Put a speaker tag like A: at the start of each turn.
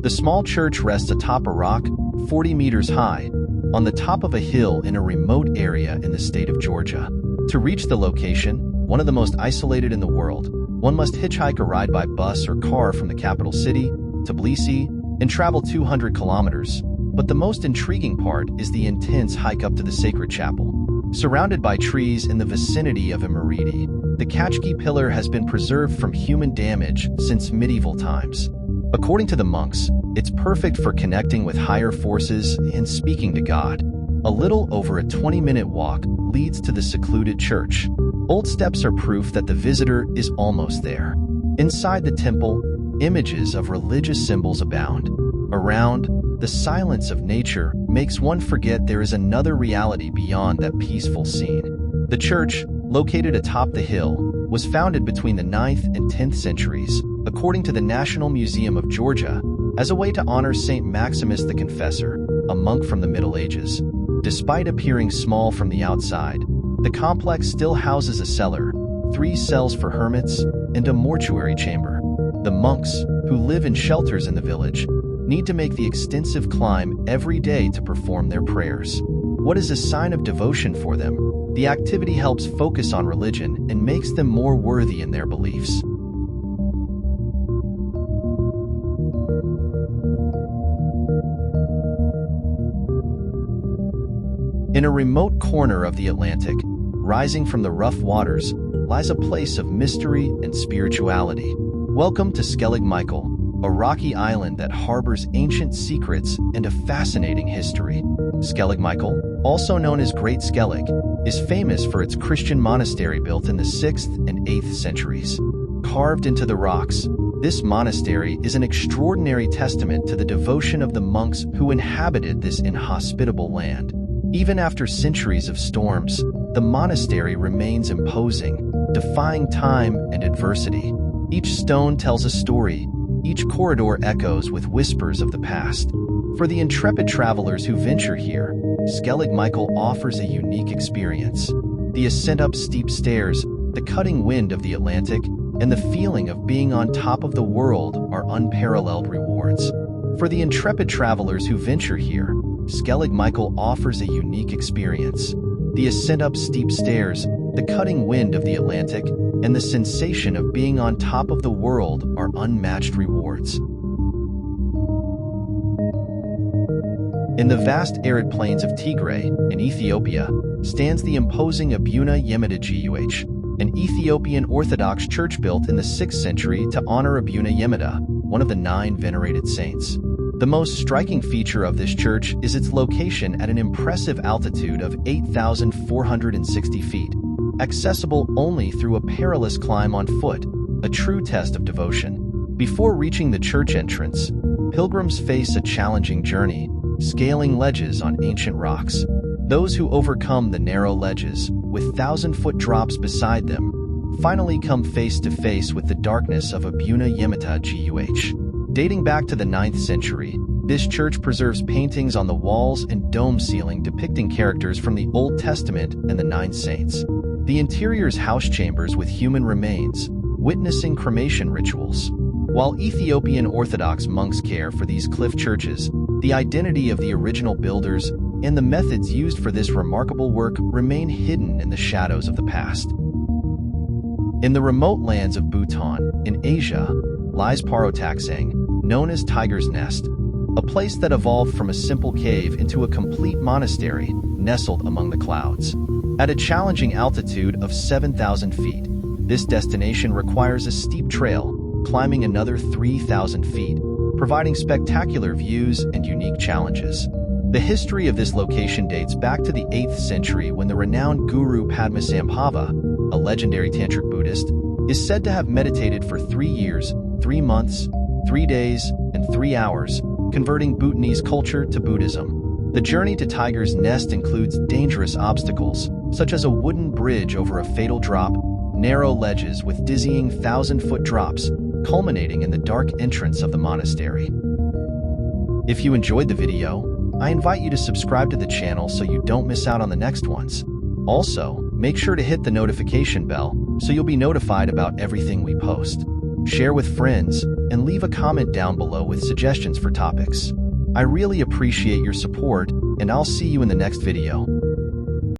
A: The small church rests atop a rock, 40 meters high, on the top of a hill in a remote area in the state of Georgia. To reach the location, one of the most isolated in the world, one must hitchhike a ride by bus or car from the capital city, Tbilisi, and travel 200 kilometers. But the most intriguing part is the intense hike up to the sacred chapel. Surrounded by trees in the vicinity of Imereti, the Kachki pillar has been preserved from human damage since medieval times. According to the monks, it's perfect for connecting with higher forces and speaking to God. A little over a 20-minute walk leads to the secluded church. Old steps are proof that the visitor is almost there. Inside the temple, images of religious symbols abound. Around, the silence of nature makes one forget there is another reality beyond that peaceful scene. The church, located atop the hill, was founded between the 9th and 10th centuries, according to the National Museum of Georgia, as a way to honor Saint Maximus the Confessor, a monk from the Middle Ages. Despite appearing small from the outside, the complex still houses a cellar, 3 cells for hermits, and a mortuary chamber. The monks, who live in shelters in the village, need to make the extensive climb every day to perform their prayers. What is a sign of devotion for them? The activity helps focus on religion and makes them more worthy in their beliefs. In a remote corner of the Atlantic, rising from the rough waters, lies a place of mystery and spirituality. Welcome to Skellig Michael, a rocky island that harbors ancient secrets and a fascinating history. Skellig Michael, also known as Great Skellig, is famous for its Christian monastery built in the 6th and 8th centuries. Carved into the rocks, this monastery is an extraordinary testament to the devotion of the monks who inhabited this inhospitable land. Even after centuries of storms, the monastery remains imposing, defying time and adversity. Each stone tells a story, each corridor echoes with whispers of the past. For the intrepid travelers who venture here, Skellig Michael offers a unique experience. The ascent up steep stairs, the cutting wind of the Atlantic, and the feeling of being on top of the world are unparalleled rewards. For the intrepid travelers who venture here, Skellig Michael offers a unique experience. The ascent up steep stairs, the cutting wind of the Atlantic, and the sensation of being on top of the world are unmatched rewards. In the vast arid plains of Tigray, in Ethiopia, stands the imposing Abuna Yemeta Guh, an Ethiopian Orthodox church built in the 6th century to honor Abuna Yemeta, one of the 9 venerated saints. The most striking feature of this church is its location at an impressive altitude of 8,460 feet, accessible only through a perilous climb on foot, a true test of devotion. Before reaching the church entrance, pilgrims face a challenging journey, scaling ledges on ancient rocks. Those who overcome the narrow ledges, with 1,000-foot drops beside them, finally come face to face with the darkness of Abuna Yemeta Guh. Dating back to the 9th century, this church preserves paintings on the walls and dome ceiling depicting characters from the Old Testament and the 9 saints. The interior's house chambers with human remains, witnessing cremation rituals. While Ethiopian Orthodox monks care for these cliff churches, the identity of the original builders and the methods used for this remarkable work remain hidden in the shadows of the past. In the remote lands of Bhutan, in Asia, lies Parotaksang, known as Tiger's Nest, a place that evolved from a simple cave into a complete monastery nestled among the clouds. At a challenging altitude of 7,000 feet, this destination requires a steep trail, climbing another 3,000 feet, providing spectacular views and unique challenges. The history of this location dates back to the 8th century when the renowned Guru Padmasambhava, a legendary Tantric Buddhist, is said to have meditated for 3 years, 3 months, 3 days, and 3 hours, converting Bhutanese culture to Buddhism. The journey to Tiger's Nest includes dangerous obstacles, such as a wooden bridge over a fatal drop, narrow ledges with dizzying 1,000-foot drops, culminating in the dark entrance of the monastery. If you enjoyed the video, I invite you to subscribe to the channel so you don't miss out on the next ones. Also, make sure to hit the notification bell so you'll be notified about everything we post. share with friends, and leave a comment down below with suggestions for topics. I really appreciate your support, and I'll see you in the next video.